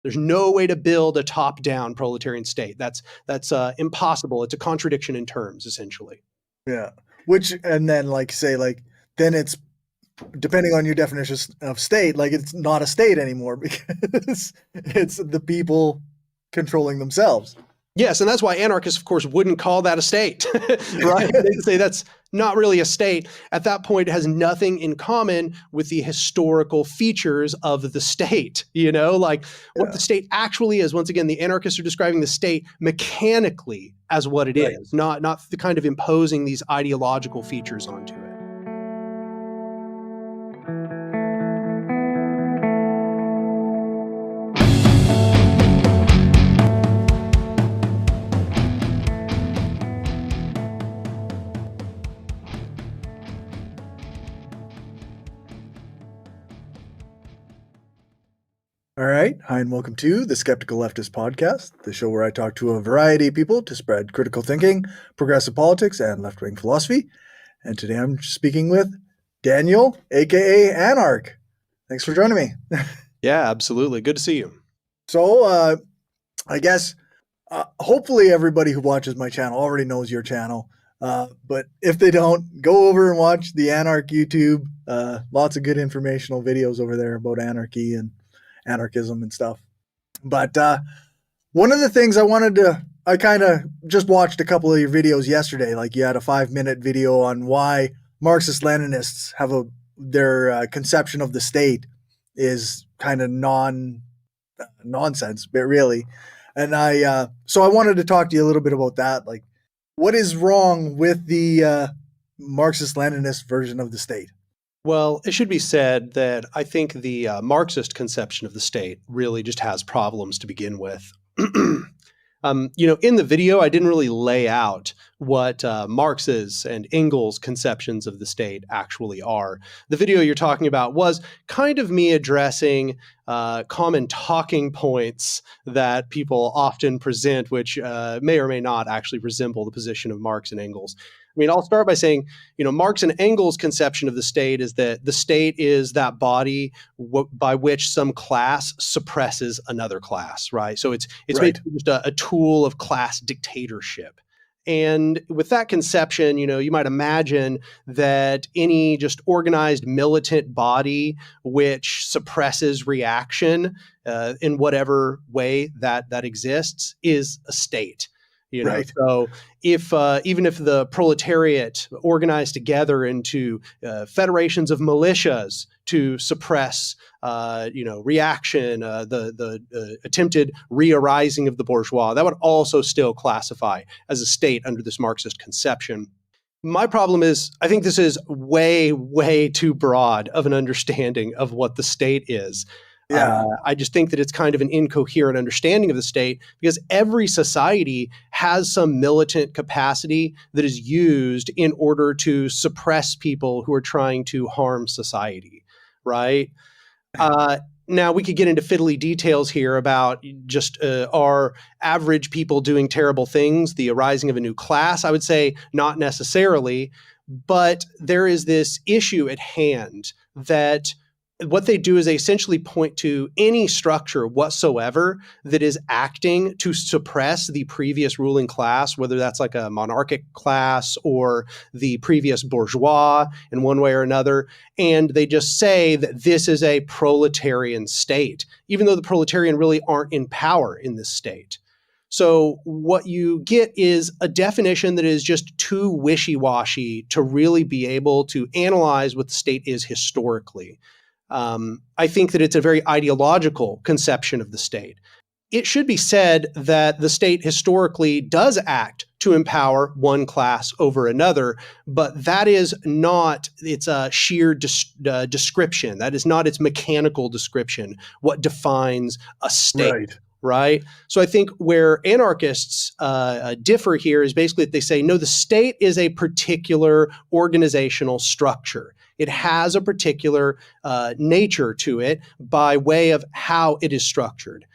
There's no way to build a top-down proletarian state. That's impossible. It's a contradiction in terms, essentially. Yeah. Which, and then like say like, then it's, depending on your definition of state, like it's not a state anymore because it's the people controlling themselves. Yes, and that's why anarchists, of course, wouldn't call that a state, right? They'd say that's not really a state. At that point, it has nothing in common with the historical features of the state, like what the state actually is. Once again, the anarchists are describing the state mechanically as what it is, not the kind of imposing these ideological features onto it. All right. Hi, and welcome to the Skeptical Leftist Podcast, the show where I talk to a variety of people to spread critical thinking, progressive politics, and left-wing philosophy. And today I'm speaking with Daniel, aka Anarch. Thanks for joining me. Yeah, absolutely. Good to see you. So I guess hopefully everybody who watches my channel already knows your channel. But if they don't, go over and watch the Anarch YouTube. Lots of good informational videos over there about anarchy and anarchism and stuff. But one of the things I kind of just watched a couple of your videos yesterday. Like you had a 5-minute video on why Marxist-Leninists have their conception of the state is kind of nonsense, but really. And so I wanted to talk to you a little bit about that. Like, what is wrong with the Marxist-Leninist version of the state? Well, it should be said that I think the Marxist conception of the state really just has problems to begin with. In the video, I didn't really lay out what Marx's and Engels' conceptions of the state actually are. The video you're talking about was kind of me addressing common talking points that people often present, which may or may not actually resemble the position of Marx and Engels. I mean, I'll start by saying, Marx and Engels' conception of the state is that the state is that body by which some class suppresses another class, right? So it's Right. basically just a tool of class dictatorship. And with that conception, you might imagine that any just organized militant body which suppresses reaction in whatever way that exists is a state. Right. So if even if the proletariat organized together into federations of militias to suppress, reaction, the attempted re-arising of the bourgeois, that would also still classify as a state under this Marxist conception. My problem is, I think this is way, way too broad of an understanding of what the state is. Yeah. I just think that it's kind of an incoherent understanding of the state because every society has some militant capacity that is used in order to suppress people who are trying to harm society, right? Now, we could get into fiddly details here about just are average people doing terrible things, the arising of a new class? I would say not necessarily, but there is this issue at hand that what they do is they essentially point to any structure whatsoever that is acting to suppress the previous ruling class, whether that's like a monarchic class or the previous bourgeois in one way or another. And they just say that this is a proletarian state, even though the proletarian really aren't in power in this state. So what you get is a definition that is just too wishy-washy to really be able to analyze what the state is historically. I think that it's a very ideological conception of the state. It should be said that the state historically does act to empower one class over another, but that is not its sheer description. That is not its mechanical description, what defines a state. Right. So I think where anarchists differ here is basically that they say, no, the state is a particular organizational structure. It has a particular nature to it by way of how it is structured.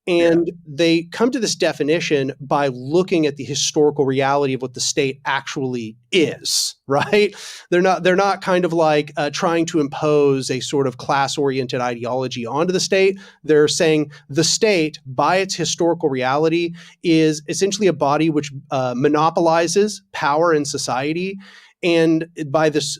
And they come to this definition by looking at the historical reality of what the state actually is, right? They're not kind of like trying to impose a sort of class-oriented ideology onto the state. They're saying the state, by its historical reality, is essentially a body which monopolizes power in society. And by this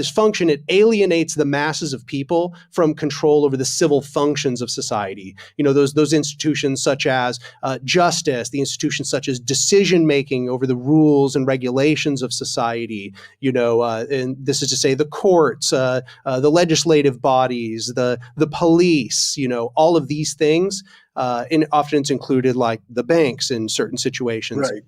function, it alienates the masses of people from control over the civil functions of society. You know, those institutions such as justice, the institutions such as decision making over the rules and regulations of society. You know, and this is to say the courts, the legislative bodies, the police. You know, all of these things. And often it's included like the banks in certain situations. Right.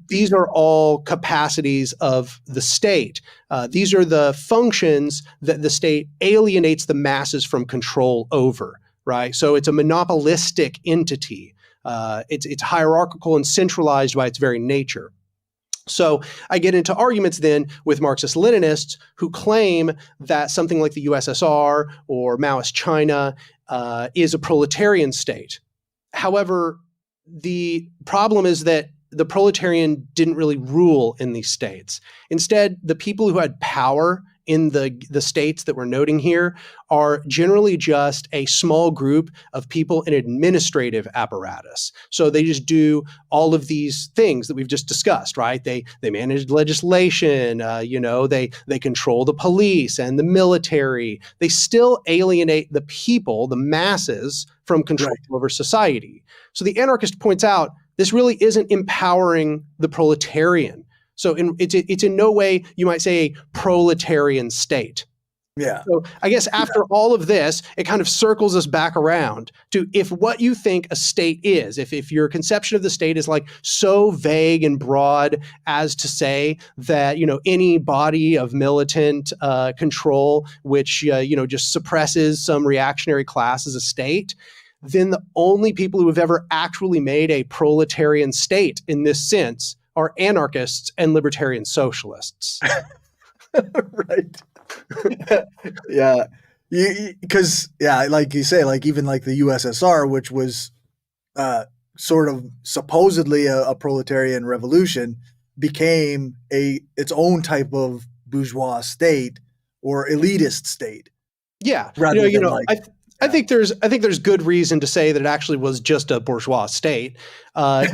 These are all capacities of the state. These are the functions that the state alienates the masses from control over, right? So it's a monopolistic entity. It's hierarchical and centralized by its very nature. So I get into arguments then with Marxist-Leninists who claim that something like the USSR or Maoist China is a proletarian state. However, the problem is that the proletarian didn't really rule in these states. Instead, the people who had power in the states that we're noting here are generally just a small group of people in administrative apparatus. So they just do all of these things that we've just discussed, right? They manage legislation, they control the police and the military. They still alienate the people, the masses, from control over society. So the anarchist points out this really isn't empowering the proletarian. So it's in no way, you might say, a proletarian state. Yeah. So I guess after all of this, it kind of circles us back around to if what you think a state is, if your conception of the state is like so vague and broad as to say that, you know, any body of militant control, which, just suppresses some reactionary class as a state, then the only people who have ever actually made a proletarian state in this sense are anarchists and libertarian socialists. Right. Yeah. Because, like you say, like even like the USSR, which was sort of supposedly a proletarian revolution, became its own type of bourgeois state or elitist state. Yeah. I think there's good reason to say that it actually was just a bourgeois state,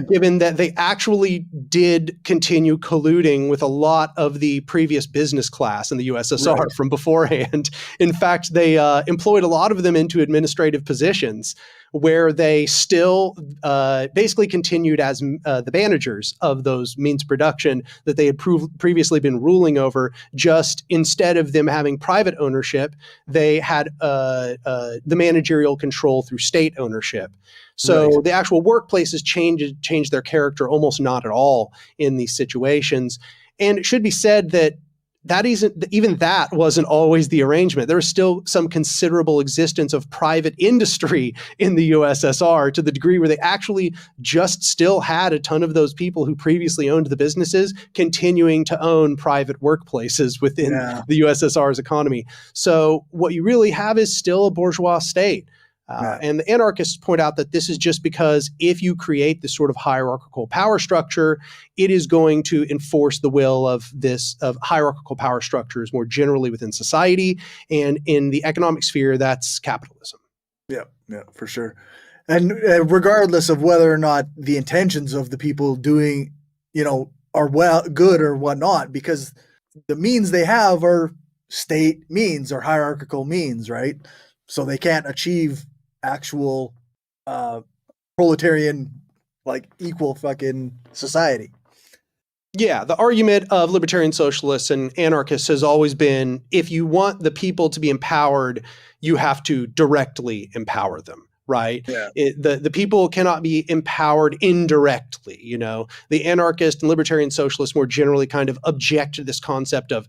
given that they actually did continue colluding with a lot of the previous business class in the USSR from beforehand. In fact, they employed a lot of them into administrative positions where they still basically continued as the managers of those means of production that they had previously been ruling over. Just instead of them having private ownership, they had the managerial control through state ownership. So the actual workplaces changed their character almost not at all in these situations. And it should be said that that wasn't always the arrangement. There was still some considerable existence of private industry in the USSR to the degree where they actually just still had a ton of those people who previously owned the businesses continuing to own private workplaces within the USSR's economy. So what you really have is still a bourgeois state. And the anarchists point out that this is just because if you create this sort of hierarchical power structure, it is going to enforce the will of hierarchical power structures more generally within society. And in the economic sphere, that's capitalism. Yeah, for sure. And regardless of whether or not the intentions of the people doing, are good or whatnot, because the means they have are state means or hierarchical means, right? So they can't achieve actual proletarian, like equal fucking society. Yeah, the argument of libertarian socialists and anarchists has always been, if you want the people to be empowered, you have to directly empower them, right? Yeah. The people cannot be empowered indirectly, The anarchist and libertarian socialists more generally kind of object to this concept of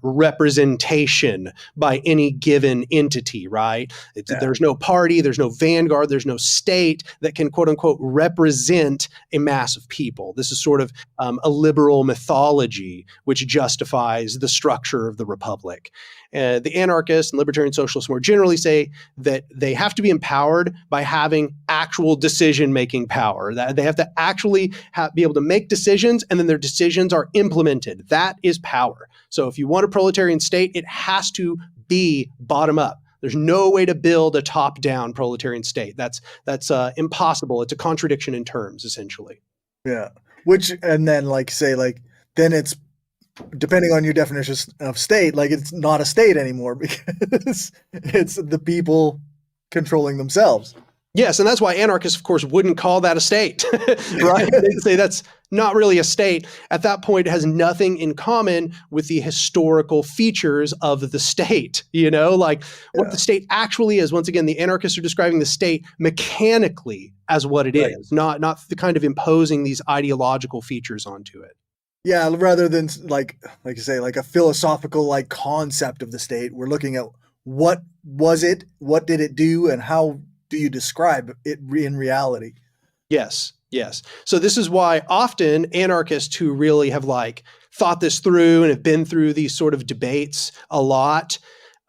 representation by any given entity, right? There's no party, there's no vanguard, there's no state that can, quote unquote, represent a mass of people. This is sort of a liberal mythology which justifies the structure of the republic. The anarchists and libertarian socialists more generally say that they have to be empowered by having actual decision-making power. That they have to actually be able to make decisions, and then their decisions are implemented. That is power. So if you want a proletarian state, it has to be bottom up. There's no way to build a top-down proletarian state. That's impossible. It's a contradiction in terms, essentially. Yeah. Which, and then then it's, depending on your definition of state, it's not a state anymore because it's the people controlling themselves. Yes, and that's why anarchists, of course, wouldn't call that a state, right? They'd say that's not really a state. At that point, it has nothing in common with the historical features of the state, what the state actually is. Once again, the anarchists are describing the state mechanically as what it is, not the kind of imposing these ideological features onto it. Yeah, rather than like you say, a philosophical concept of the state, we're looking at what was it, what did it do, and how do you describe it in reality? Yes. So this is why often anarchists who really have thought this through and have been through these sort of debates a lot,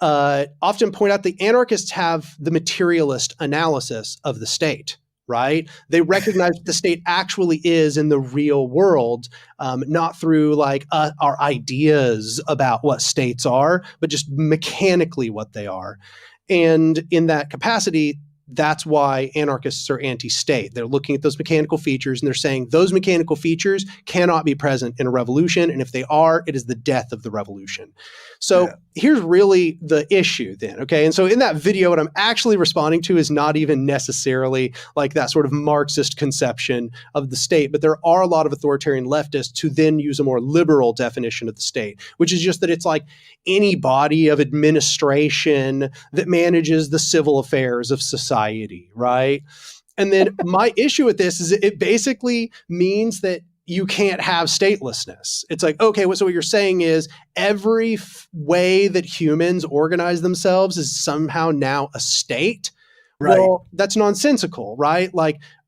often point out the anarchists have the materialist analysis of the state, right? They recognize what the state actually is in the real world, not through our ideas about what states are, but just mechanically what they are. And in that capacity, that's why anarchists are anti-state. They're looking at those mechanical features and they're saying those mechanical features cannot be present in a revolution. And if they are, it is the death of the revolution. So here's really the issue then, okay? And so in that video, what I'm actually responding to is not even necessarily that sort of Marxist conception of the state, but there are a lot of authoritarian leftists who then use a more liberal definition of the state, which is just that it's any body of administration that manages the civil affairs of society, right? And then my issue with this is it basically means that you can't have statelessness. It's okay, so what you're saying is every way that humans organize themselves is somehow now a state? Right. Well, that's nonsensical, right?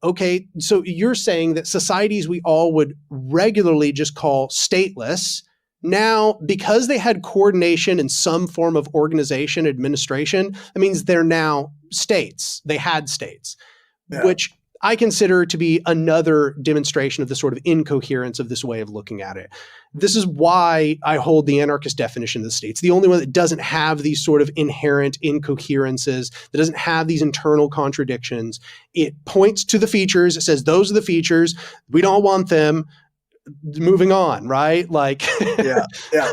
Okay, so you're saying that societies we all would regularly just call stateless, now, because they had coordination in some form of organization, administration, that means they're now states. They had states, which I consider to be another demonstration of the sort of incoherence of this way of looking at it. This is why I hold the anarchist definition of the state. It's the only one that doesn't have these sort of inherent incoherences, that doesn't have these internal contradictions. It points to the features. It says, those are the features. We don't want them. Moving on, right? yeah,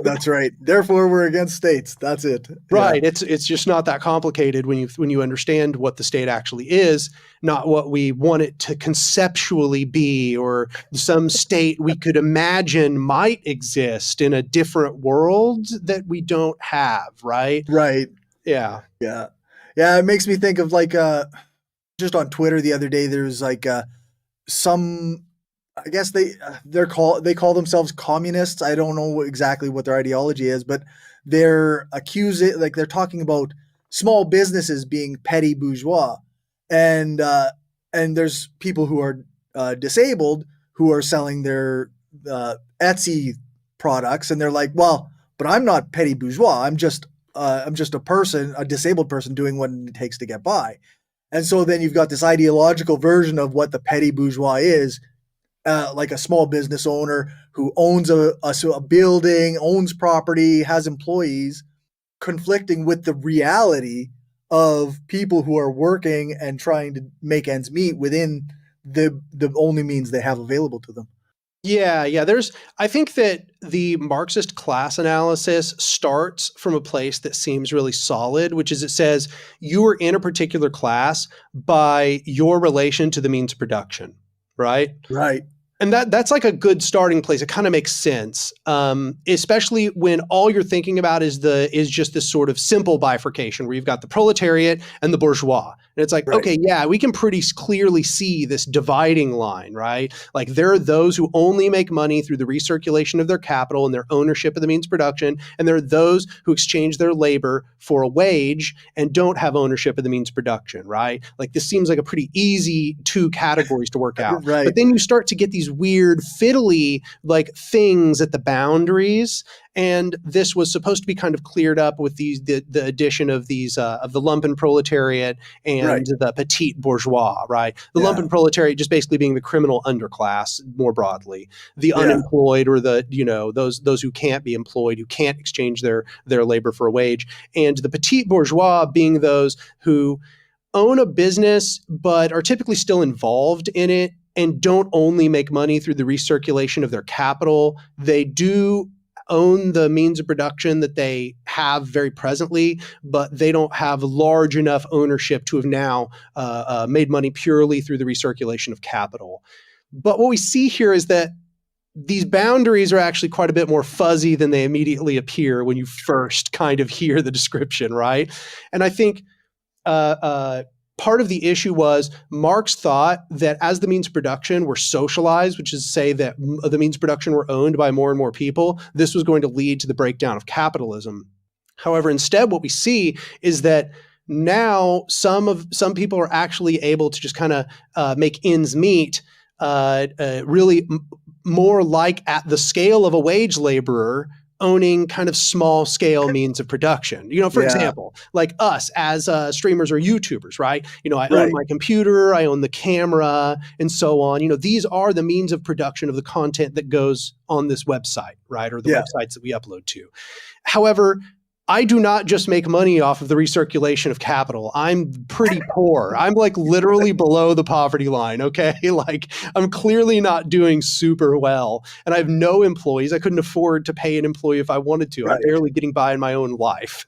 that's right. Therefore, we're against states. That's it. Right. It's just not that complicated when you understand what the state actually is, not what we want it to conceptually be, or some state we could imagine might exist in a different world that we don't have, right? Right. Yeah. Yeah. It makes me think of just on Twitter the other day, there's some, I guess they call themselves communists. I don't know exactly what their ideology is, but they're they're talking about small businesses being petty bourgeois, and there's people who are disabled who are selling their Etsy products, and they're like, well, but I'm not petty bourgeois. I'm just a person, a disabled person doing what it takes to get by. And so then you've got this ideological version of what the petty bourgeois is. A small business owner who owns a building, owns property, has employees, conflicting with the reality of people who are working and trying to make ends meet within the only means they have available to them. Yeah. I think that the Marxist class analysis starts from a place that seems really solid, which is it says you are in a particular class by your relation to the means of production. Right? Right. And that's a good starting place. It kind of makes sense, especially when all you're thinking about is just this sort of simple bifurcation where you've got the proletariat and the bourgeois. And it's okay, yeah, we can pretty clearly see this dividing line, right? There are those who only make money through the recirculation of their capital and their ownership of the means of production. And there are those who exchange their labor for a wage and don't have ownership of the means of production, right? This seems like a pretty easy two categories to work out. Right. But then you start to get these weird fiddly things at the boundaries. And this was supposed to be kind of cleared up with the addition of these of the lumpen proletariat and Right. the petite bourgeois, right? The Yeah. lumpen proletariat just basically being the criminal underclass more broadly, the Yeah. unemployed, or the those who can't be employed, who can't exchange their labor for a wage, and the petite bourgeois being those who own a business but are typically still involved in it and don't only make money through the recirculation of their capital. They do own the means of production that they have very presently, but they don't have large enough ownership to have now made money purely through the recirculation of capital. But what we see here is that these boundaries are actually quite a bit more fuzzy than they immediately appear when you first kind of hear the description, right? And I think part of the issue was Marx thought that as the means of production were socialized, which is to say that the means of production were owned by more and more people, this was going to lead to the breakdown of capitalism. However, instead, what we see is that now some people are actually able to just kind of make ends meet, really more like at the scale of a wage laborer, owning kind of small scale means of production. For example, like us as streamers or YouTubers, right? I own my computer, I own the camera, and so on. These are the means of production of the content that goes on this website, right? Or the websites that we upload to. However, I do not just make money off of the recirculation of capital. I'm pretty poor. I'm like literally below the poverty line, okay? Like I'm clearly not doing super well. And I have no employees. I couldn't afford to pay an employee if I wanted to. I'm barely getting by in my own life.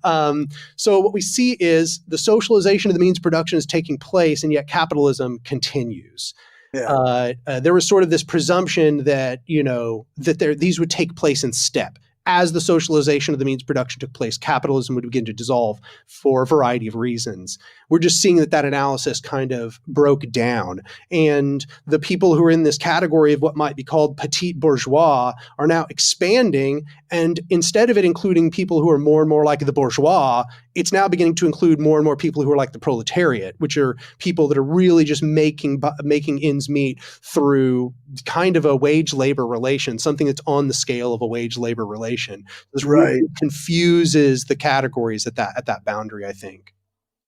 So what we see is the socialization of the means of production is taking place, and yet capitalism continues. There was sort of this presumption that, these would take place in step. As the socialization of the means of production took place, capitalism would begin to dissolve for a variety of reasons. We're just seeing that analysis kind of broke down. And the people who are in this category of what might be called petite bourgeois are now expanding. And instead of it including people who are more and more like the bourgeois, it's now beginning to include more and more people who are like the proletariat, which are people that are really just making ends meet through kind of a wage labor relation, something that's on the scale of a wage labor relation. This really confuses the categories at that boundary, I think.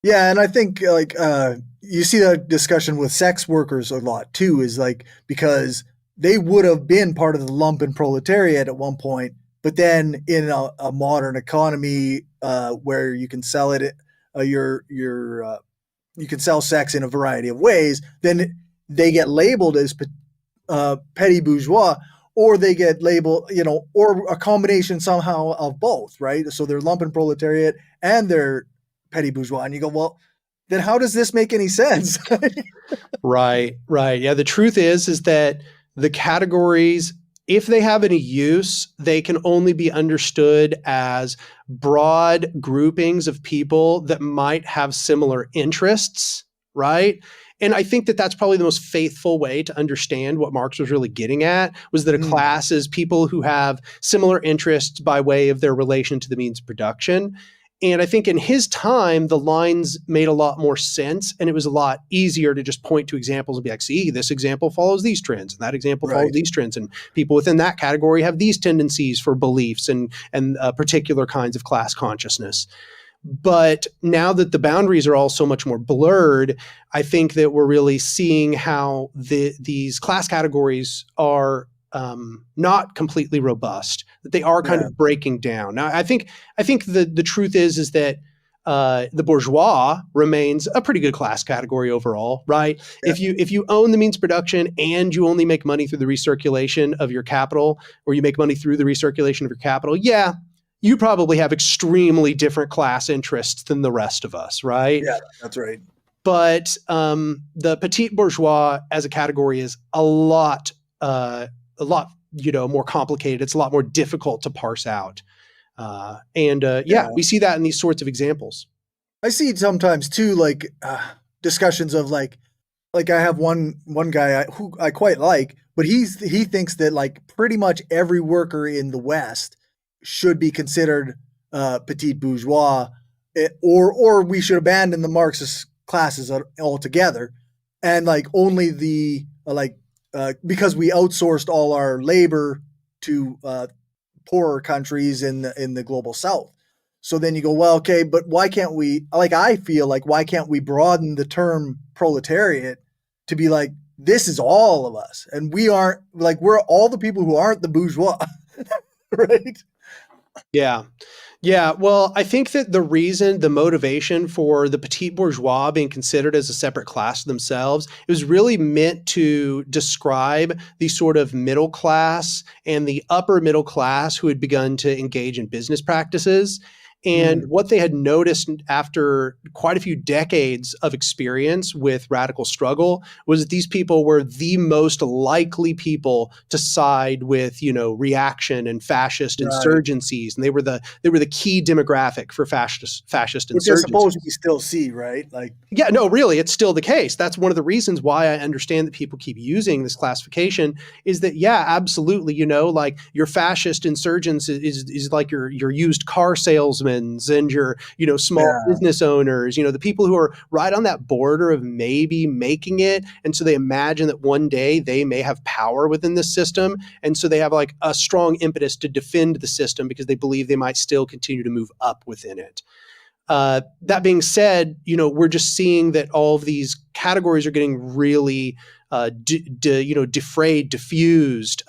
Yeah, and I think you see that discussion with sex workers a lot too, is like because they would have been part of the lumpen proletariat at one point, but then in a modern economy where you can sell it, you can sell sex in a variety of ways, then they get labeled as petty bourgeois, or they get labeled, or a combination somehow of both, right? So they're lumpen proletariat and they're petty bourgeois, and you go, well, then how does this make any sense? Right. Yeah. The truth is that the categories, if they have any use, they can only be understood as broad groupings of people that might have similar interests, right? And I think that's probably the most faithful way to understand what Marx was really getting at, was that a class is people who have similar interests by way of their relation to the means of production. And I think in his time, the lines made a lot more sense, and it was a lot easier to just point to examples and be like, see, this example follows these trends, and that example follows these trends, and people within that category have these tendencies for beliefs and particular kinds of class consciousness. But now that the boundaries are all so much more blurred, I think that we're really seeing how these class categories are not completely robust, that they are kind of breaking down. Now, I think the truth is that the bourgeois remains a pretty good class category overall, right? Yeah. If you own the means of production and you only make money through the recirculation of your capital, or you make money through the recirculation of your capital, yeah, you probably have extremely different class interests than the rest of us, right? Yeah, that's right. But the petite bourgeois as a category is a lot more complicated. It's a lot more difficult to parse out. We see that in these sorts of examples. I see it sometimes too, like discussions of like I have one guy who I quite like, but he thinks that like pretty much every worker in the West should be considered petite bourgeois, or we should abandon the Marxist classes altogether, and like only the because we outsourced all our labor to poorer countries in the global south. So then you go, well, okay, but why can't we, like, I feel like, why can't we broaden the term proletariat to be like, this is all of us, and we aren't, like, we're all the people who aren't the bourgeois. Right? Yeah. Yeah, well, I think that the motivation for the petit bourgeois being considered as a separate class themselves, it was really meant to describe the sort of middle class and the upper middle class who had begun to engage in business practices. And what they had noticed after quite a few decades of experience with radical struggle was that these people were the most likely people to side with, reaction and fascist Right. insurgencies, and they were the key demographic for fascist Which I suppose insurgencies. we still see, right? Like, Yeah, no, really, it's still the case. That's one of the reasons why I understand that people keep using this classification is that, yeah, absolutely, like your fascist insurgents is like your used car salesmen and your, small yeah, business owners, the people who are right on that border of maybe making it. And so they imagine that one day they may have power within this system. And so they have like a strong impetus to defend the system because they believe they might still continue to move up within it. That being said, we're just seeing that all of these categories are getting really defrayed, diffused,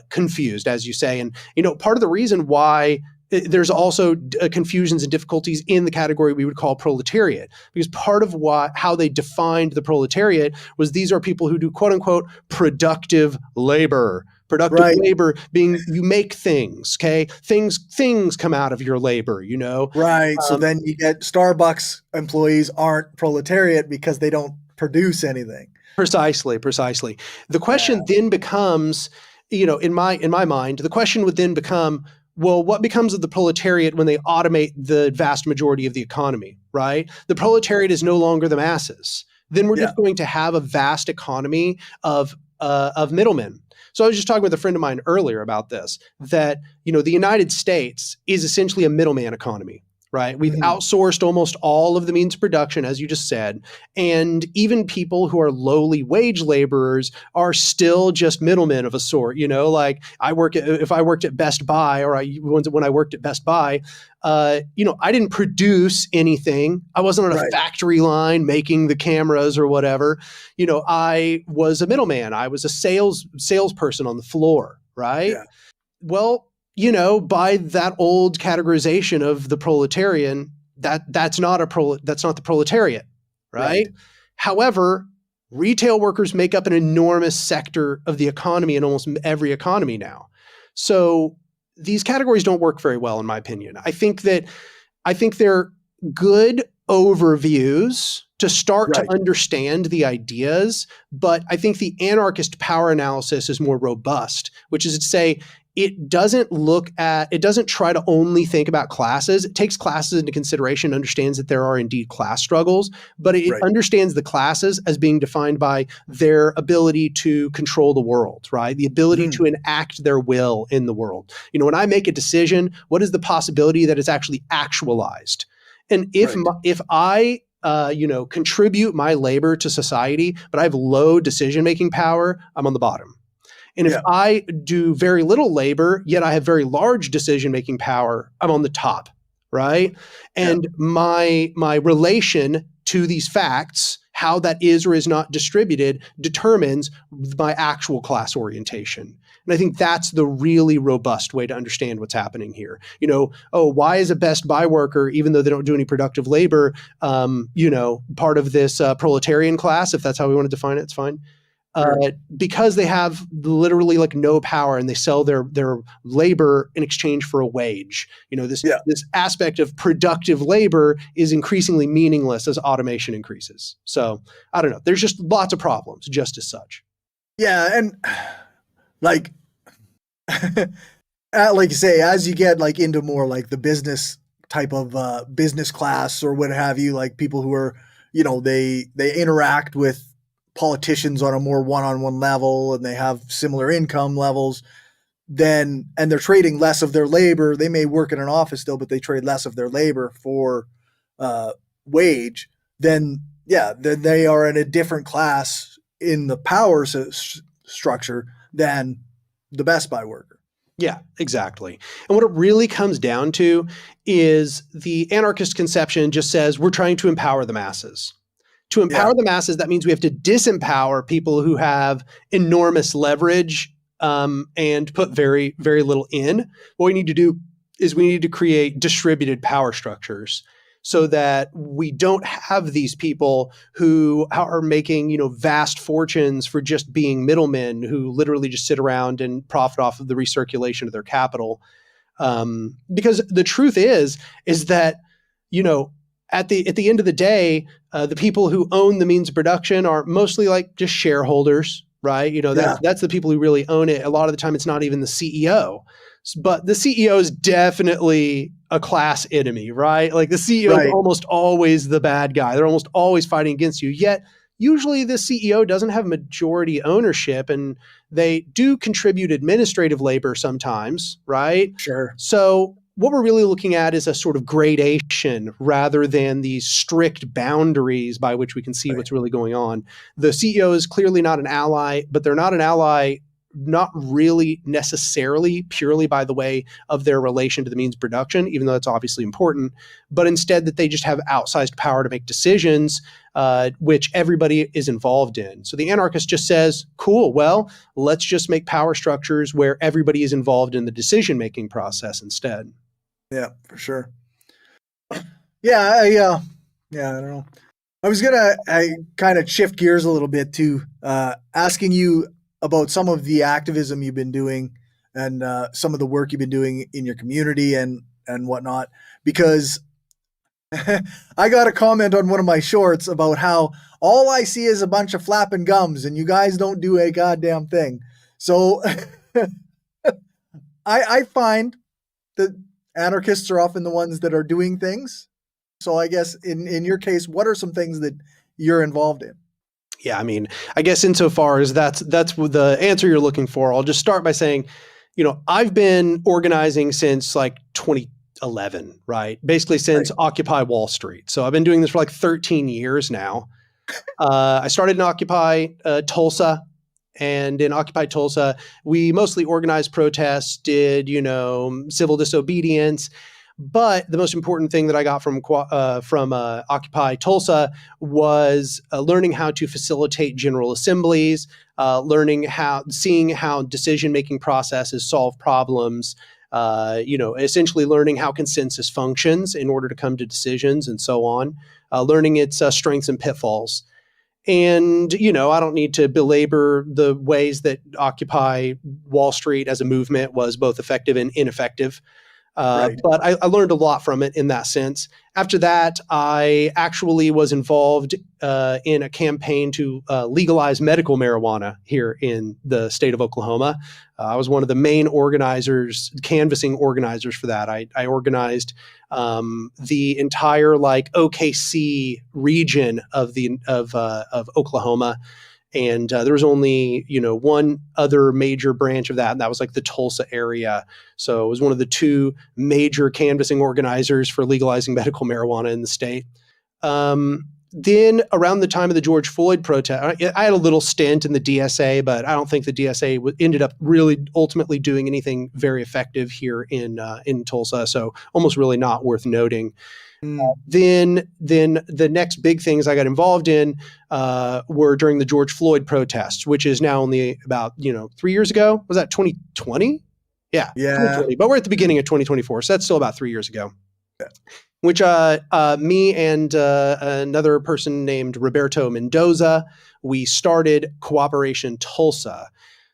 confused, as you say. And, part of the reason why there's also confusions and difficulties in the category we would call proletariat, because part of how they defined the proletariat was these are people who do quote unquote productive labor. Productive right, labor being you make things, okay? Things come out of your labor, right. So Um, then you get Starbucks employees aren't proletariat because they don't produce anything. Precisely, precisely. The Yeah. question then becomes, in my mind, the question would then become, well, what becomes of the proletariat when they automate the vast majority of the economy, right? The proletariat is no longer the masses. Then we're Yeah. just going to have a vast economy of middlemen. So I was just talking with a friend of mine earlier about this, that, the United States is essentially a middleman economy. Right. We've Mhm. outsourced almost all of the means of production, as you just said. And even people who are lowly wage laborers are still just middlemen of a sort. Like if I worked at Best Buy, or when I worked at Best Buy, I didn't produce anything. I wasn't on a Right. factory line making the cameras or whatever. I was a middleman. I was a salesperson on the floor. Right. Yeah. Well, by that old categorization of the proletarian, that's not the proletariat, Right. right? However, retail workers make up an enormous sector of the economy in almost every economy now. So these categories don't work very well, in my opinion. I think they're good overviews to start to Right. understand the ideas, but I think the anarchist power analysis is more robust, which is to say, it doesn't try to only think about classes. It takes classes into consideration, understands that there are indeed class struggles, but it Right. understands the classes as being defined by their ability to control the world, right? The ability Mhm. to enact their will in the world. When I make a decision, what is the possibility that it's actually actualized? And Right. if I contribute my labor to society, but I have low decision making power, I'm on the bottom. And if Yeah. I do very little labor, yet I have very large decision making power, I'm on the top, right? Yeah. And my relation to these facts, how that is or is not distributed, determines my actual class orientation. And I think that's the really robust way to understand what's happening here. Why is a Best Buy worker, even though they don't do any productive labor, part of this proletarian class? If that's how we want to define it, it's fine. Sure. Because they have literally like no power and they sell their labor in exchange for a wage. Yeah. This aspect of productive labor is increasingly meaningless as automation increases. So I don't know. There's just lots of problems just as such. Yeah. And like, like you say, as you get like into more like the business type of business class or what have you, like people who are, they interact with politicians on a more one-on-one level and they have similar income levels, then and they're trading less of their labor. They may work in an office still, but they trade less of their labor for uh, wage. Then yeah, then they are in a different class in the power structure than the Best Buy worker. Yeah, exactly. And what it really comes down to is the anarchist conception just says we're trying to empower the masses. To Yeah, empower the masses, that means we have to disempower people who have enormous leverage and put very, very little in. What we need to do is we need to create distributed power structures so that we don't have these people who are making, vast fortunes for just being middlemen who literally just sit around and profit off of the recirculation of their capital. Because the truth is that, you know, at the end of the day, the people who own the means of production are mostly like just shareholders, right? yeah, That's the people who really own it. A lot of the time, it's not even the CEO, but the CEO is definitely a class enemy, right? Like the CEO is right, almost always the bad guy. They're almost always fighting against you. Yet usually the CEO doesn't have majority ownership, and they do contribute administrative labor sometimes, right? sure, So what we're really looking at is a sort of gradation rather than these strict boundaries by which we can see right, what's really going on. The CEO is clearly not an ally, but they're not an ally, not really necessarily purely by the way of their relation to the means of production, even though that's obviously important, but instead that they just have outsized power to make decisions, which everybody is involved in. So the anarchist just says, cool, well, let's just make power structures where everybody is involved in the decision-making process instead. yeah, for sure. Yeah, yeah, I don't know. I kind of shift gears a little bit to asking you about some of the activism you've been doing and some of the work you've been doing in your community and whatnot, because I got a comment on one of my shorts about how all I see is a bunch of flapping gums and you guys don't do a goddamn thing. So I find that anarchists are often the ones that are doing things. So I guess in your case, what are some things that you're involved in? Yeah, I mean, I guess insofar as that's what the answer you're looking for, I'll just start by saying, I've been organizing since like 2011, right? Basically Right. since Occupy Wall Street. So I've been doing this for like 13 years now. I started in Occupy Tulsa, and in Occupy Tulsa, we mostly organized protests, did civil disobedience. But the most important thing that I got from Occupy Tulsa was learning how to facilitate general assemblies, seeing how decision-making processes solve problems, essentially learning how consensus functions in order to come to decisions and so on, learning its strengths and pitfalls. And, I don't need to belabor the ways that Occupy Wall Street as a movement was both effective and ineffective. Right. But I learned a lot from it in that sense. After that, I actually was involved in a campaign to legalize medical marijuana here in the state of Oklahoma. I was one of the main organizers, canvassing organizers for that. I organized the entire like OKC region of Oklahoma. And there was only, one other major branch of that, and that was like the Tulsa area. So it was one of the two major canvassing organizers for legalizing medical marijuana in the state. Then around the time of the George Floyd protest, I had a little stint in the DSA, but I don't think the DSA ended up really ultimately doing anything very effective here in Tulsa. So almost really not worth noting. Mm. Then the next big things I got involved in were during the George Floyd protests, which is now only about 3 years ago. Was that 2020? Yeah, Yeah. 2020. But we're at the beginning of 2024, so that's still about 3 years ago. Yeah. Which me and another person named Roberto Mendoza, we started Cooperation Tulsa.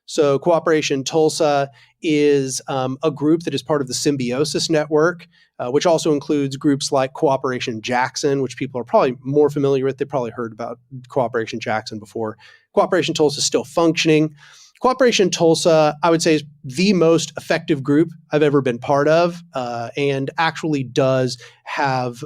So Cooperation Tulsa is a group that is part of the Symbiosis Network, which also includes groups like Cooperation Jackson, which people are probably more familiar with. They probably heard about Cooperation Jackson before. Cooperation Tulsa is still functioning. Cooperation Tulsa, I would say, is the most effective group I've ever been part of, and actually does have,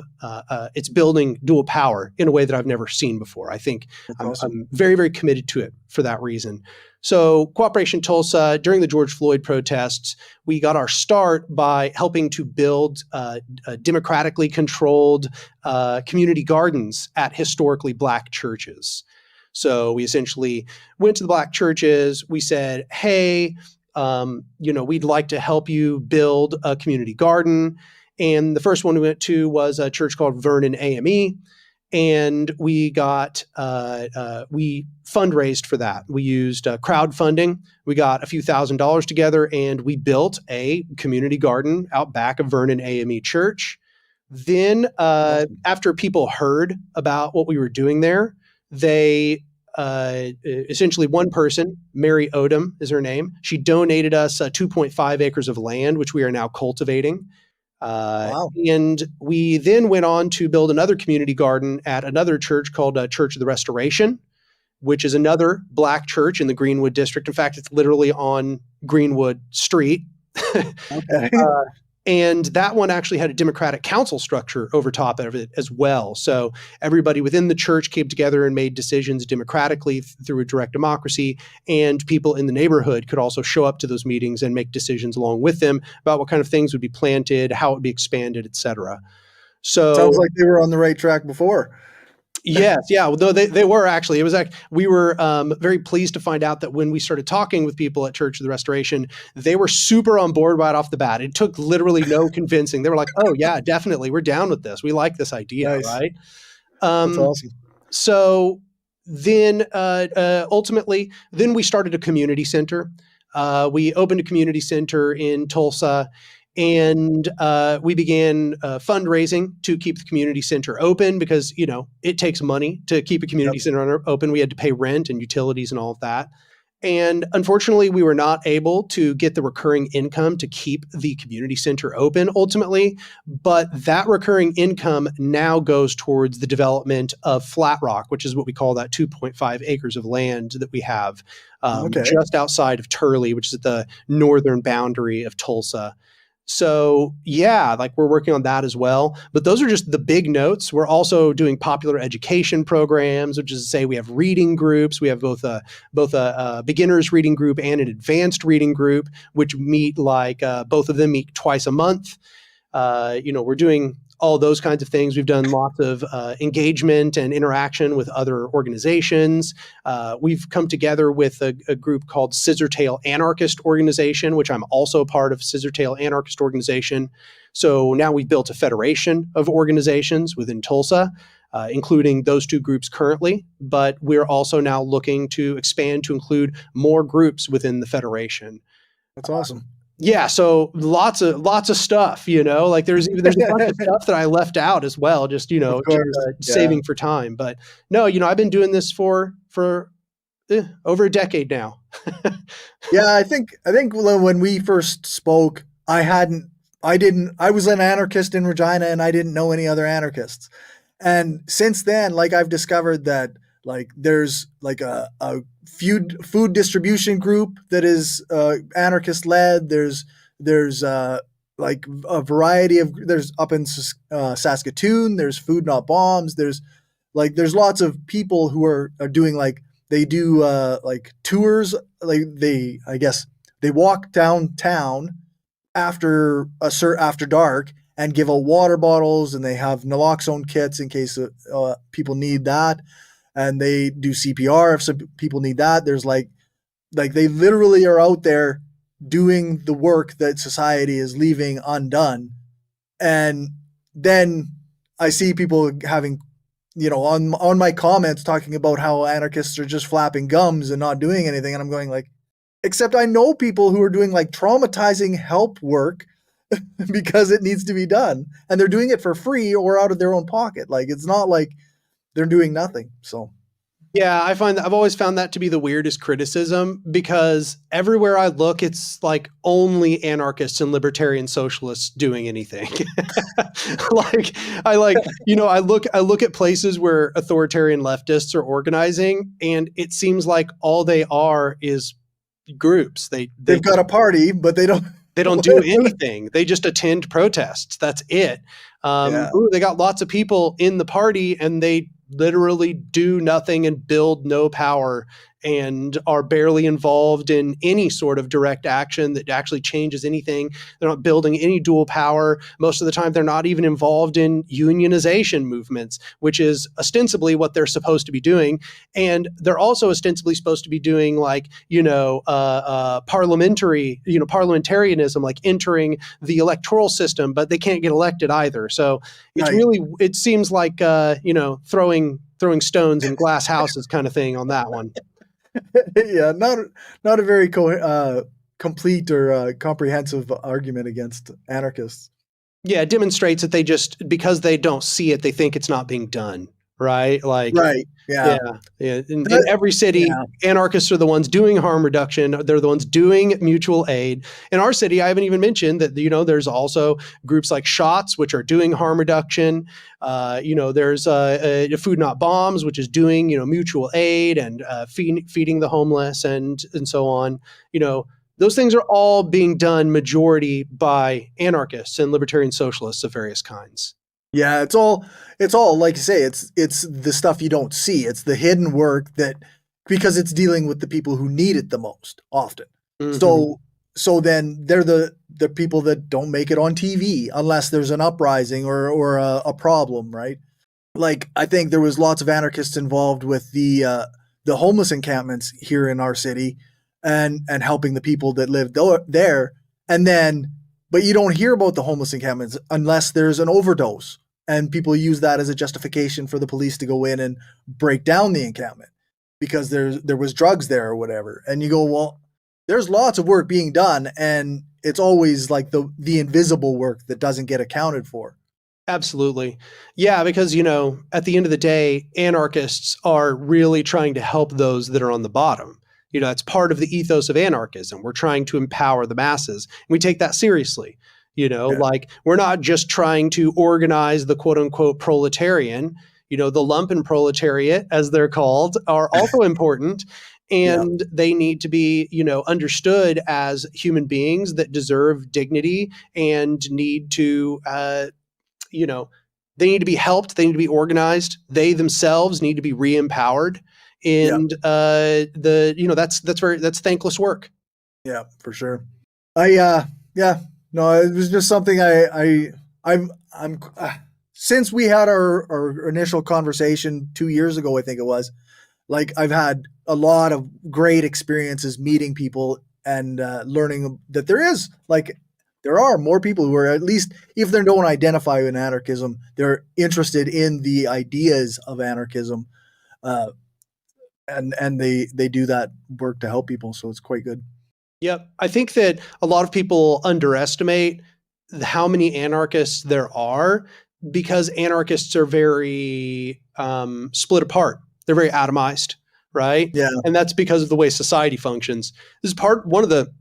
it's building dual power in a way that I've never seen before. I think That's awesome. I'm very, very committed to it for that reason. So Cooperation Tulsa, during the George Floyd protests, we got our start by helping to build democratically controlled community gardens at historically Black churches. So we essentially went to the Black churches. We said, hey, we'd like to help you build a community garden. And the first one we went to was a church called Vernon AME. And we fundraised for that. We used crowdfunding. We got a few $1,000s together, and we built a community garden out back of Vernon AME Church. Then after people heard about what we were doing there, they essentially, one person, Mary Odom is her name, she donated us 2.5 acres of land, which we are now cultivating. Wow. And we then went on to build another community garden at another church called Church of the Restoration, which is another Black church in the Greenwood district. In fact, it's literally on Greenwood Street. Okay. And that one actually had a democratic council structure over top of it as well. So everybody within the church came together and made decisions democratically through a direct democracy. And people in the neighborhood could also show up to those meetings and make decisions along with them about what kind of things would be planted, how it would be expanded, et cetera. So sounds like they were on the right track before. Yes, yeah. Well, they were actually. It was we were very pleased to find out that when we started talking with people at Church of the Restoration, they were super on board right off the bat. It took literally no convincing. They were like, "Oh yeah, definitely, we're down with this. We like this idea." Nice. Right? That's awesome. So then, ultimately, then we started a community center. We opened a community center in Tulsa. And we began fundraising to keep the community center open because, it takes money to keep a community center open. We had to pay rent and utilities and all of that. And unfortunately, we were not able to get the recurring income to keep the community center open ultimately. But that recurring income now goes towards the development of Flat Rock, which is what we call that 2.5 acres of land that we have just outside of Turley, which is at the northern boundary of Tulsa. So yeah, we're working on that as well. But those are just the big notes. We're also doing popular education programs, which is to say we have reading groups. We have both a beginner's reading group and an advanced reading group, which meet both of them meet twice a month. We're doing all those kinds of things. We've done lots of engagement and interaction with other organizations. We've come together with a group called Scissortail Anarchist Organization, which I'm also part of Scissortail Anarchist Organization. So now we've built a federation of organizations within Tulsa, including those two groups currently, but we're also now looking to expand to include more groups within the federation. That's awesome. Yeah, so lots of stuff, there's a bunch of stuff that I left out as well, just saving for time. But no, I've been doing this for over a decade now. Yeah, I think when we first spoke, I was an anarchist in Regina and I didn't know any other anarchists. And since then, I've discovered that there's a food distribution group that is anarchist led. There's a variety of, there's up in Saskatoon, there's Food Not Bombs. There's lots of people who are doing they do tours. They walk downtown after dark and give out water bottles, and they have naloxone kits in case people need that. And they do CPR if some people need that. There's they literally are out there doing the work that society is leaving undone. And then I see people having, on my comments talking about how anarchists are just flapping gums and not doing anything. And I'm going except I know people who are doing traumatizing help work because it needs to be done. And they're doing it for free or out of their own pocket. It's not they're doing nothing. So, yeah, I've always found that to be the weirdest criticism, because everywhere I look, it's only anarchists and libertarian socialists doing anything. I look at places where authoritarian leftists are organizing, and it seems like all they are is groups. They've got a party, but they don't. They don't do anything. They just attend protests. That's it. They got lots of people in the party, and they literally do nothing and build no power. and are barely involved in any sort of direct action that actually changes anything. They're not building any dual power. Most of the time, they're not even involved in unionization movements, which is ostensibly what they're supposed to be doing. And they're also ostensibly supposed to be doing parliamentarianism, like entering the electoral system, but they can't get elected either. So it's Right. really, it seems like, throwing stones in glass houses kind of thing on that one. Yeah, not a very complete or comprehensive argument against anarchists. Yeah, it demonstrates that because they don't see it, they think it's not being done, right? Like, Right. Yeah. yeah, yeah. In every city, Yeah. anarchists are the ones doing harm reduction. They're the ones doing mutual aid. In our city, I haven't even mentioned that, there's also groups like SHOTS, which are doing harm reduction. There's Food Not Bombs, which is doing, mutual aid and feeding the homeless and so on. Those things are all being done majority by anarchists and libertarian socialists of various kinds. Yeah, it's all like you say, it's the stuff you don't see. It's the hidden work because it's dealing with the people who need it the most often. Mm-hmm. So then they're the people that don't make it on TV unless there's an uprising or a problem, right? Like, I think there was lots of anarchists involved with the homeless encampments here in our city and helping the people that live there. But you don't hear about the homeless encampments unless there's an overdose. And people use that as a justification for the police to go in and break down the encampment because there was drugs there or whatever. And you go, well, there's lots of work being done, and it's always like the invisible work that doesn't get accounted for. Absolutely. Yeah, because, at the end of the day, anarchists are really trying to help those that are on the bottom. That's part of the ethos of anarchism. We're trying to empower the masses. And we take that seriously. Like, we're not just trying to organize the quote unquote proletarian. The lumpen proletariat, as they're called, are also important. And they need to be, understood as human beings that deserve dignity and need to, they need to be helped. They need to be organized. They themselves need to be re-empowered. And that's thankless work. Yeah, for sure. No, it was just something I'm since we had our initial conversation 2 years ago, I think it was, like, I've had a lot of great experiences meeting people and learning that there are more people who are, at least if they don't identify with anarchism, they're interested in the ideas of anarchism, and they do that work to help people. So it's quite good. Yep. I think that a lot of people underestimate how many anarchists there are because anarchists are very split apart. They're very atomized, right? Yeah. And that's because of the way society functions. This is one of the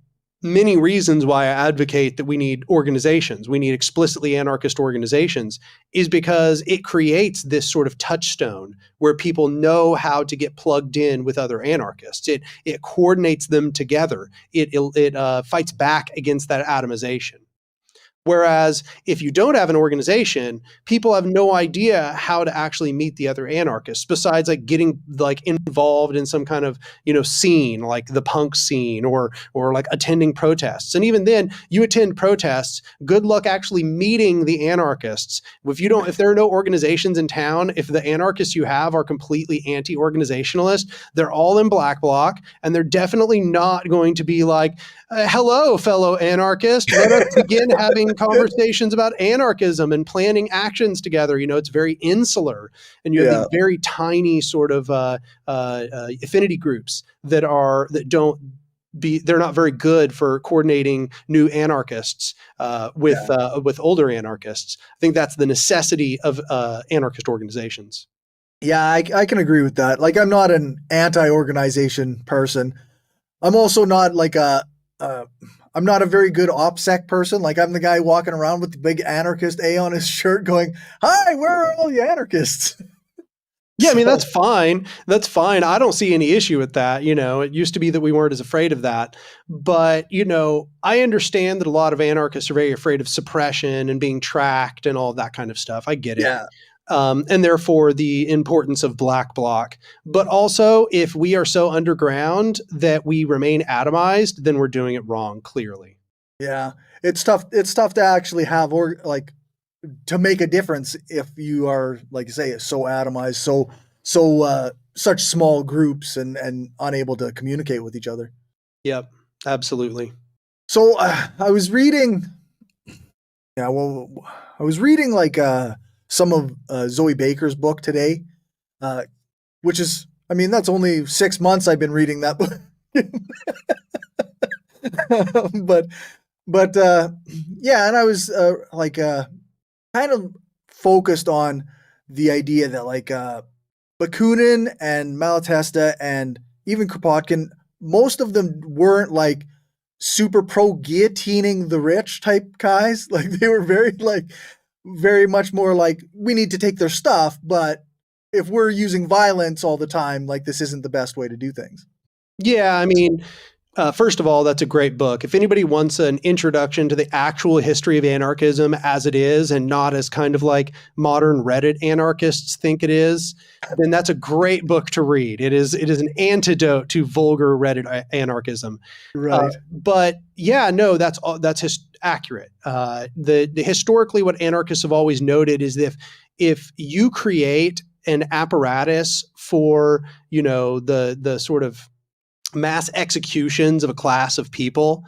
many reasons why I advocate that we need organizations. We need explicitly anarchist organizations, is because it creates this sort of touchstone where people know how to get plugged in with other anarchists. It coordinates them together. It fights back against that atomization. Whereas if you don't have an organization, people have no idea how to actually meet the other anarchists besides like getting like involved in some kind of, scene, like the punk scene or like attending protests. And even then you attend protests, good luck actually meeting the anarchists. If there are no organizations in town, if the anarchists you have are completely anti-organizationalist, they're all in black bloc, and they're definitely not going to be like, hello, fellow anarchist, let us begin having conversations about anarchism and planning actions together. It's very insular, and you have these very tiny sort of affinity groups they're not very good for coordinating new anarchists with older anarchists. I think that's the necessity of anarchist organizations. Yeah, I can agree with that. Like, I'm not an anti-organization person. I'm also not like I'm not a very good OPSEC person. Like, I'm the guy walking around with the big anarchist A on his shirt going, "Hi, where are all the anarchists?" Yeah, I mean, that's fine. That's fine. I don't see any issue with that. It used to be that we weren't as afraid of that. But, I understand that a lot of anarchists are very afraid of suppression and being tracked and all of that kind of stuff. I get it. Yeah. and therefore the importance of black bloc. But also, if we are so underground that we remain atomized, then we're doing it wrong, clearly. Yeah, it's tough. It's tough to actually have to make a difference if you are, like you say, so atomized, such small groups and unable to communicate with each other. Yep, absolutely. So I was reading. Yeah, well, I was reading some of Zoe Baker's book today, which is, I mean, that's only 6 months I've been reading that book. but yeah, and I was kind of focused on the idea that Bakunin and Malatesta and even Kropotkin, most of them weren't like super pro guillotining the rich type guys. Like they were very much more like, we need to take their stuff, but if we're using violence all the time, like this isn't the best way to do things. Yeah, I mean, first of all, that's a great book. If anybody wants an introduction to the actual history of anarchism as it is, and not as kind of like modern Reddit anarchists think it is, then that's a great book to read. It is an antidote to vulgar Reddit anarchism. Right. But yeah, no, that's accurate. The historically, what anarchists have always noted is that if you create an apparatus for, the sort of mass executions of a class of people,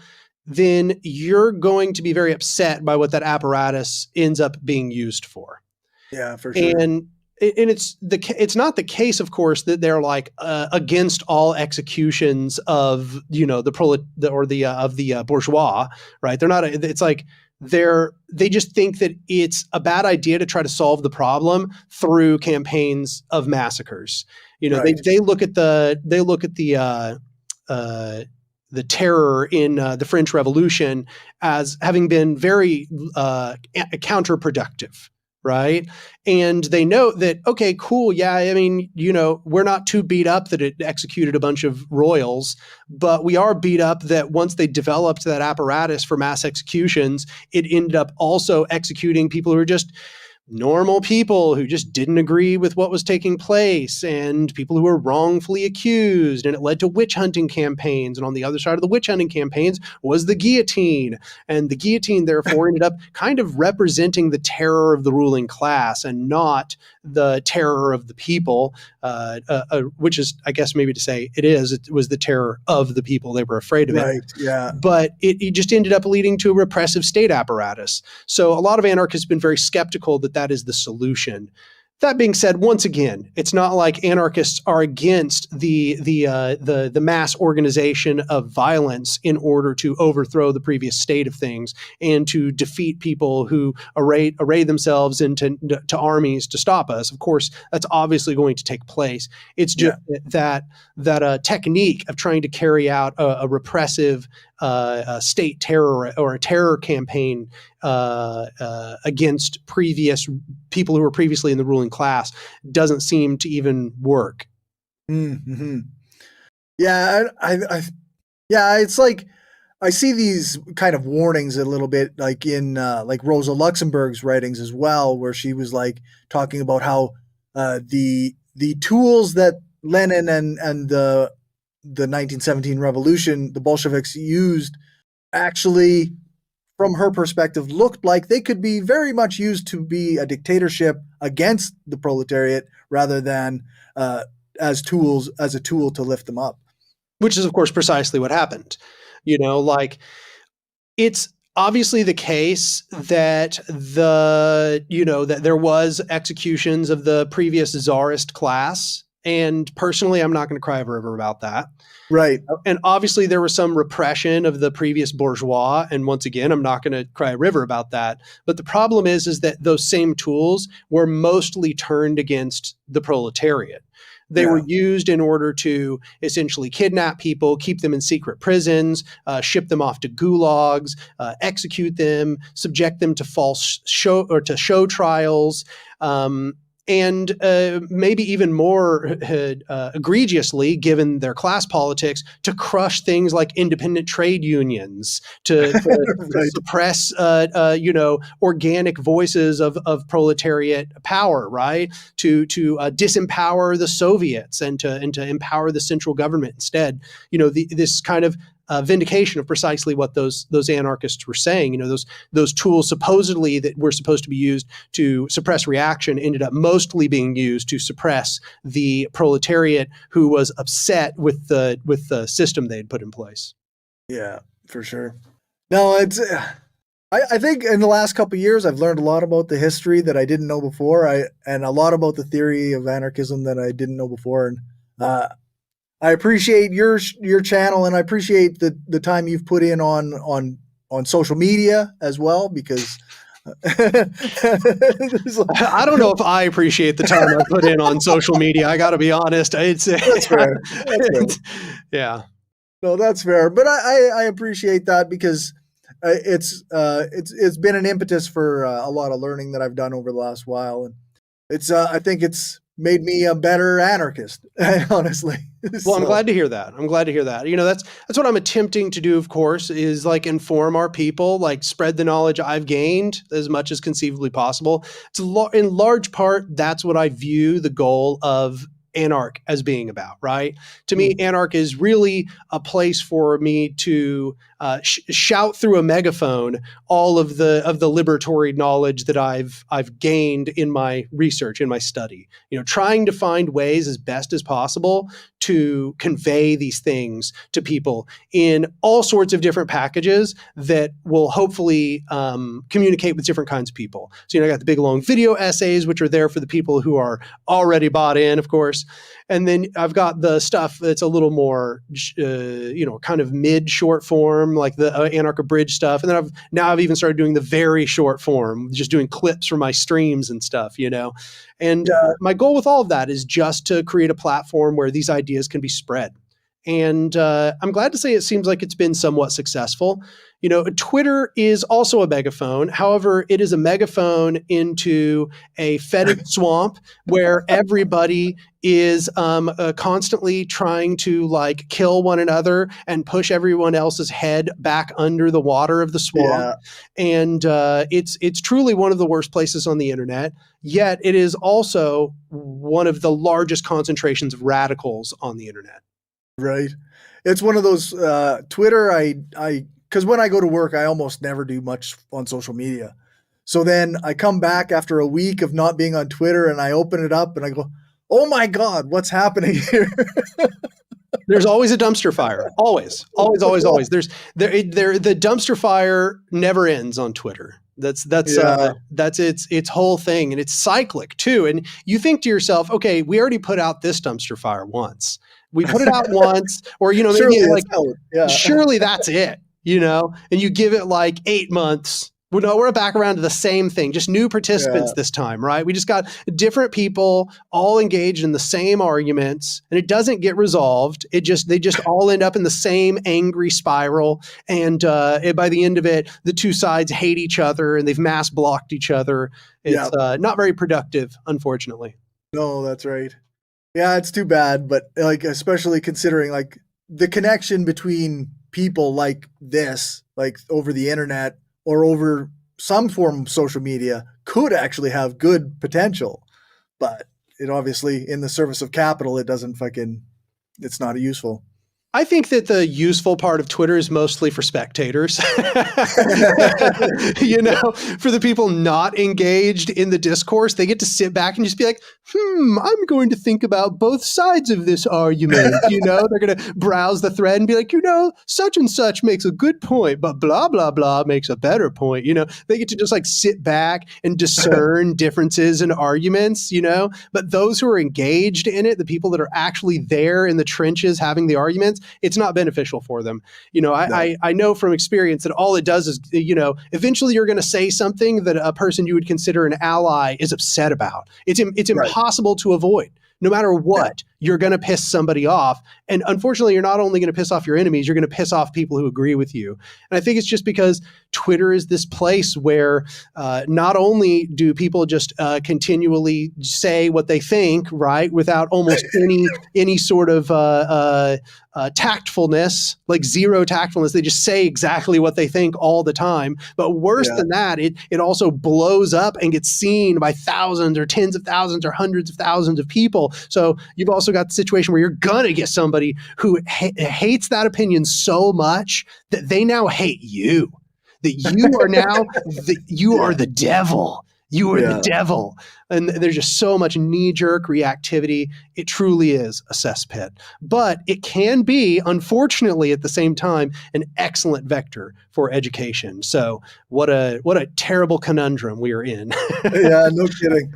then you're going to be very upset by what that apparatus ends up being used for. Yeah, for sure. And it's not the case, of course, that they're like against all executions of the bourgeois, right? They're not. It's like they just think that it's a bad idea to try to solve the problem through campaigns of massacres. Right. They look at the terror in the French Revolution as having been very counterproductive, right? And they note that, okay, cool, yeah, I mean, we're not too beat up that it executed a bunch of royals, but we are beat up that once they developed that apparatus for mass executions, it ended up also executing people who were just normal people who just didn't agree with what was taking place, and people who were wrongfully accused, and it led to witch hunting campaigns. And on the other side of the witch hunting campaigns was the guillotine, and the guillotine therefore ended up kind of representing the terror of the ruling class and not the terror of the people, which is, I guess, maybe to say it was the terror of the people. They were afraid of it. Right. Yeah. But it just ended up leading to a repressive state apparatus. So a lot of anarchists have been very skeptical that is the solution. That being said, once again, it's not like anarchists are against the mass organization of violence in order to overthrow the previous state of things and to defeat people who array themselves into armies to stop us. Of course, that's obviously going to take place. It's just that technique of trying to carry out a repressive state terror or a terror campaign against previous people who were previously in the ruling class doesn't seem to even work. Mm-hmm. Yeah, it's like I see these kind of warnings a little bit, like in like Rosa Luxemburg's writings as well, where she was like talking about how the tools that Lenin and the 1917 revolution, the Bolsheviks used, actually, from her perspective, looked like they could be very much used to be a dictatorship against the proletariat rather than as a tool to lift them up. Which is, of course, precisely what happened. It's obviously the case that that there was executions of the previous czarist class. And personally, I'm not going to cry a river about that. Right. And obviously there was some repression of the previous bourgeois. And once again, I'm not going to cry a river about that. But the problem is that those same tools were mostly turned against the proletariat. They were used in order to essentially kidnap people, keep them in secret prisons, ship them off to gulags, execute them, subject them to false show trials. and maybe even more egregiously, given their class politics, to crush things like independent trade unions, to Right. suppress, organic voices of proletariat power, right? To disempower the Soviets and to empower the central government instead. This kind of vindication of precisely what those anarchists were saying. Those tools supposedly that were supposed to be used to suppress reaction ended up mostly being used to suppress the proletariat who was upset with the system they had put in place. Yeah, for sure. No, I think in the last couple of years, I've learned a lot about the history that I didn't know before. And a lot about the theory of anarchism that I didn't know before. And I appreciate your channel, and I appreciate the time you've put in on social media as well, because I don't know if I appreciate the time I put in on social media. I got to be honest. That's fair. That's fair. Yeah. No, that's fair. But I appreciate that, because it's been an impetus for a lot of learning that I've done over the last while, and I think it's made me a better anarchist, honestly. Well, I'm glad to hear that. That's what I'm attempting to do, of course, is like inform our people, like spread the knowledge I've gained as much as conceivably possible. It's in large part, that's what I view the goal of Anarch as being about, right? To me, Anarch is really a place for me to shout through a megaphone all of the liberatory knowledge that I've gained in my research, in my study. Trying to find ways as best as possible to convey these things to people in all sorts of different packages that will hopefully communicate with different kinds of people. So, I got the big long video essays, which are there for the people who are already bought in, of course. And then I've got the stuff that's a little more, kind of mid short form, like the Anarch-Abridged stuff. And then I've even started doing the very short form, just doing clips from my streams and stuff, And my goal with all of that is just to create a platform where these ideas can be spread. And I'm glad to say it seems like it's been somewhat successful. Twitter is also a megaphone. However, it is a megaphone into a fetid swamp where everybody is constantly trying to kill one another and push everyone else's head back under the water of the swamp. Yeah. And it's truly one of the worst places on the internet. Yet it is also one of the largest concentrations of radicals on the internet. Right. It's one of those Twitter. Because when I go to work, I almost never do much on social media. So then I come back after a week of not being on Twitter, and I open it up and I go, oh my God, what's happening here? There's always a dumpster fire. Always. The dumpster fire never ends on Twitter. That's its whole thing, and it's cyclic too. And you think to yourself, okay, we already put out this dumpster fire once. We put it out once, or surely that's it. And you give it 8 months. Well, no, we're back around to the same thing, just new participants this time, right? We just got different people all engaged in the same arguments, and it doesn't get resolved. They just all end up in the same angry spiral. And by the end of it, the two sides hate each other and they've mass blocked each other. It's not very productive, unfortunately. No, that's right. Yeah, it's too bad. But especially considering the connection between people like this, over the internet or over some form of social media, could actually have good potential. But it obviously, in the service of capital, it's not useful. I think that the useful part of Twitter is mostly for spectators. For the people not engaged in the discourse, they get to sit back and just be like, I'm going to think about both sides of this argument. They're going to browse the thread and be like, such and such makes a good point, but blah, blah, blah makes a better point. They get to just sit back and discern differences in arguments, but those who are engaged in it, the people that are actually there in the trenches having the arguments, it's not beneficial for them. I know from experience that all it does is, eventually you're going to say something that a person you would consider an ally is upset about. It's impossible to avoid. No matter what, you're going to piss somebody off. And unfortunately, you're not only going to piss off your enemies, you're going to piss off people who agree with you. And I think it's just because Twitter is this place where not only do people just continually say what they think, right, without almost any sort of tactfulness, like zero tactfulness. They just say exactly what they think all the time. But worse than that, it also blows up and gets seen by thousands or tens of thousands or hundreds of thousands of people. So you've also got the situation where you're gonna get somebody who hates that opinion so much that they now hate you. That you are now you are the devil. You are the devil. And there's just so much knee-jerk reactivity. It truly is a cesspit. But it can be, unfortunately, at the same time, an excellent vector for education. So what a terrible conundrum we are in. Yeah, no kidding.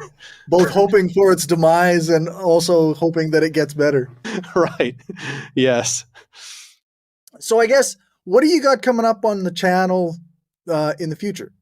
Both hoping for its demise and also hoping that it gets better. Right. Yes. So I guess, what do you got coming up on the channel in the future?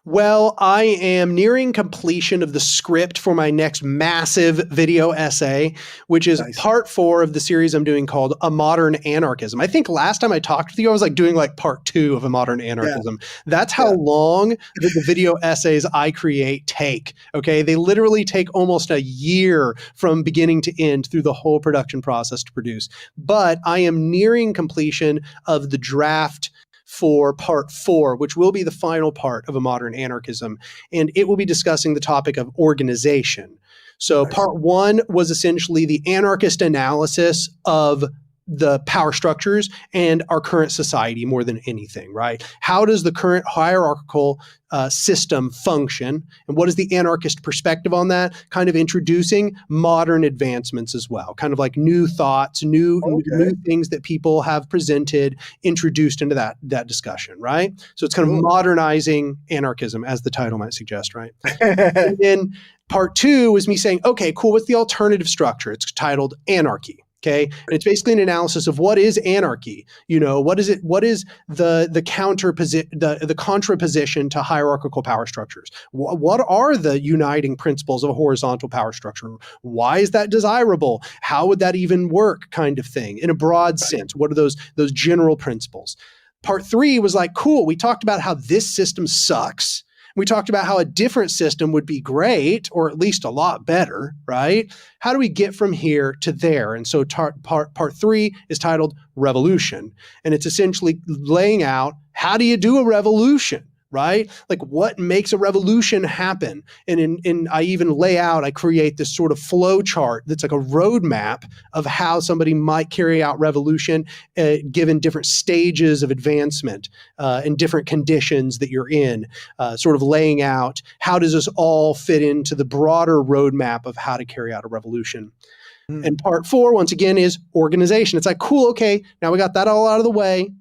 Well, I am nearing completion of the script for my next massive video essay, which is part 4 of the series I'm doing called A Modern Anarchism. I think last time I talked with you, I was like doing like part 2 of A Modern Anarchism. That's how long the video essays I create take. Okay. They literally take almost a year from beginning to end through the whole production process to produce. But I am nearing completion of the draft for part 4, which will be the final part of A Modern Anarchism. And it will be discussing the topic of organization. So part 1 was essentially the anarchist analysis of the power structures and our current society more than anything, right? How does the current hierarchical system function? And what is the anarchist perspective on that? Kind of introducing modern advancements as well, kind of like new thoughts, new things that people have presented, introduced into that discussion, right? So it's kind of modernizing anarchism, as the title might suggest, right? And then part 2 was me saying, okay, cool, what's the alternative structure? It's titled Anarchy. Okay. And it's basically an analysis of what is anarchy. You know, what is it? What is the contraposition to hierarchical power structures? What are the uniting principles of a horizontal power structure? Why is that desirable? How would that even work, kind of thing, in a broad sense? What are those general principles? Part 3 was like, cool, we talked about how this system sucks. We talked about how a different system would be great, or at least a lot better, right? How do we get from here to there? And so part 3 is titled Revolution. And it's essentially laying out, how do you do a revolution, right? Like, what makes a revolution happen? And I even lay out, I create this sort of flow chart that's like a roadmap of how somebody might carry out revolution given different stages of advancement and different conditions that you're in, sort of laying out how does this all fit into the broader roadmap of how to carry out a revolution. And part 4, once again, is organization. It's like, cool, okay, now we got that all out of the way.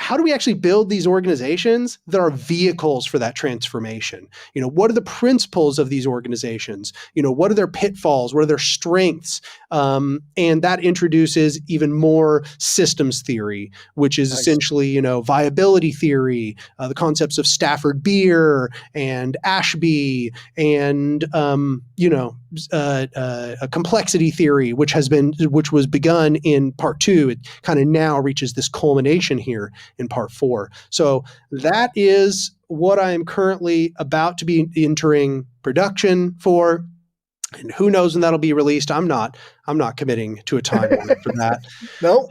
How do we actually build these organizations that are vehicles for that transformation? You know, what are the principles of these organizations? You know, what are their pitfalls? What are their strengths? And that introduces even more systems theory, which is essentially, you know, viability theory, the concepts of Stafford Beer and Ashby, and a complexity theory, which was begun in part 2. It kind of now reaches this culmination here in part 4. So that is what I am currently about to be entering production for. And who knows when that'll be released? I'm not committing to a timeline for that. No.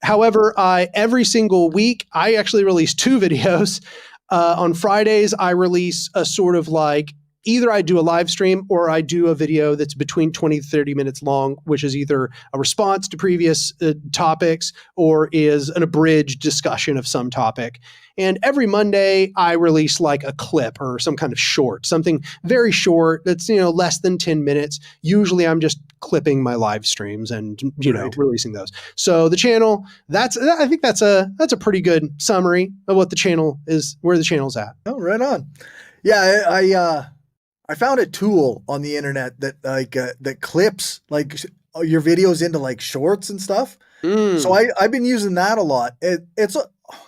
However, every single week, I actually release 2 videos. On Fridays, I release a sort of like, either I do a live stream or I do a video that's between 20 to 30 minutes long, which is either a response to previous topics or is an abridged discussion of some topic. And every Monday, I release like a clip or some kind of short, something very short that's, you know, less than 10 minutes. Usually I'm just clipping my live streams and, you know, releasing those. So the channel, I think that's a pretty good summary of what the channel is, where the channel's at. Oh, right on. Yeah, I found a tool on the internet that that clips like your videos into like shorts and stuff. So I've been using that a lot.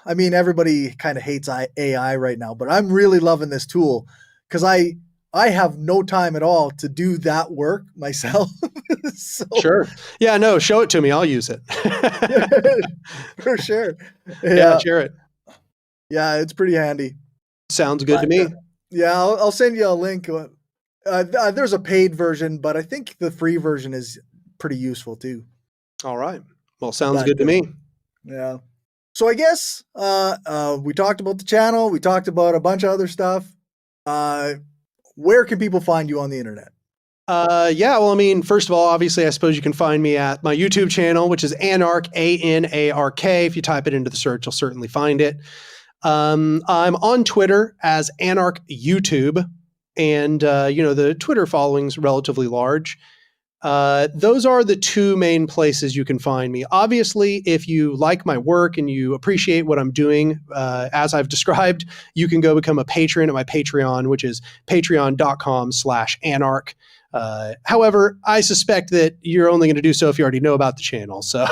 I mean, everybody kind of hates AI right now, but I'm really loving this tool because I I have no time at all to do that work myself. So, Sure. Yeah, no, show it to me. I'll use it. for sure. Yeah, share it. Yeah, it's pretty handy. Sounds good to me. Yeah, I'll send you a link. There's a paid version, but I think the free version is pretty useful too. All right. Well, sounds good to me. Yeah. So I guess we talked about the channel. We talked about a bunch of other stuff. Where can people find you on the internet? Yeah, well, I mean, first of all, obviously, I suppose you can find me at my YouTube channel, which is Anarch, A-N-A-R-K. If you type it into the search, you'll certainly find it. I'm on Twitter as Anarch YouTube, and, the Twitter following's relatively large. Those are the two main places you can find me. Obviously, if you like my work and you appreciate what I'm doing, as I've described, you can go become a patron at my Patreon, which is patreon.com/anarch. However, I suspect that you're only going to do so if you already know about the channel. So,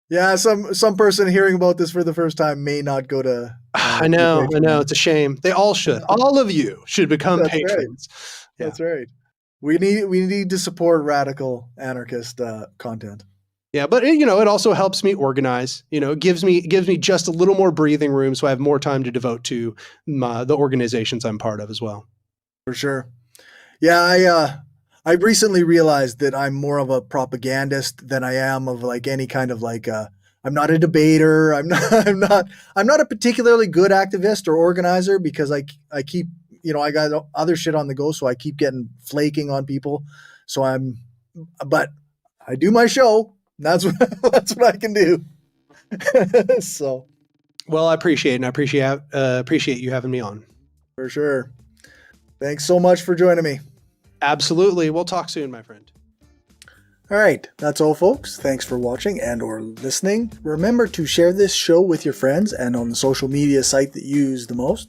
yeah, some person hearing about this for the first time may not go to. I know. It's a shame. They all should. All of you should become patrons. Right. Yeah. That's right. We need to support radical anarchist content. Yeah, but it also helps me organize. It gives me just a little more breathing room, so I have more time to devote to the organizations I'm part of as well. For sure. Yeah, I recently realized that I'm more of a propagandist than I am of like any kind of like. I'm not a debater. I'm not a particularly good activist or organizer because I keep I got other shit on the go, so I keep getting flaking on people. So but I do my show. That's what I can do. So, well, I appreciate it, and I appreciate you having me on. For sure. Thanks so much for joining me. Absolutely. We'll talk soon, my friend. All right, that's all, folks. Thanks for watching and or listening. Remember to share this show with your friends and on the social media site that you use the most.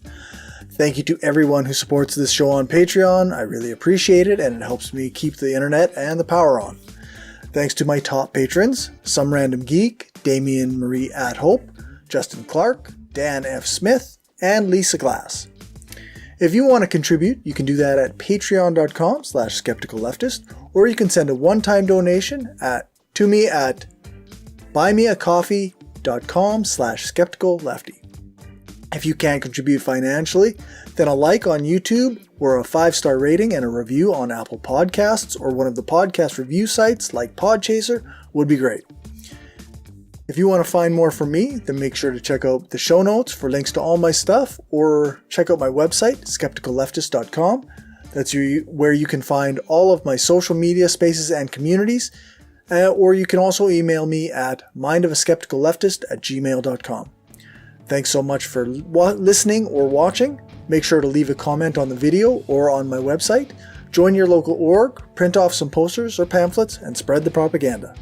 Thank you to everyone who supports this show on Patreon. I really appreciate it, and it helps me keep the internet and the power on. Thanks to my top patrons, Some Random Geek, Damian Marie at Hope, Justin Clark, Dan F. Smith, and Lisa Glass. If you want to contribute, you can do that at patreon.com/skepticalleftist, or you can send a one-time donation to me at buymeacoffee.com/skepticallefty. If you can't contribute financially, then a like on YouTube or a 5-star rating and a review on Apple Podcasts or one of the podcast review sites like Podchaser would be great. If you want to find more from me, then make sure to check out the show notes for links to all my stuff, or check out my website, skepticalleftist.com. That's where you can find all of my social media spaces and communities, or you can also email me at mindofaskepticalleftist@gmail.com. Thanks so much for listening or watching. Make sure to leave a comment on the video or on my website. Join your local org, print off some posters or pamphlets, and spread the propaganda.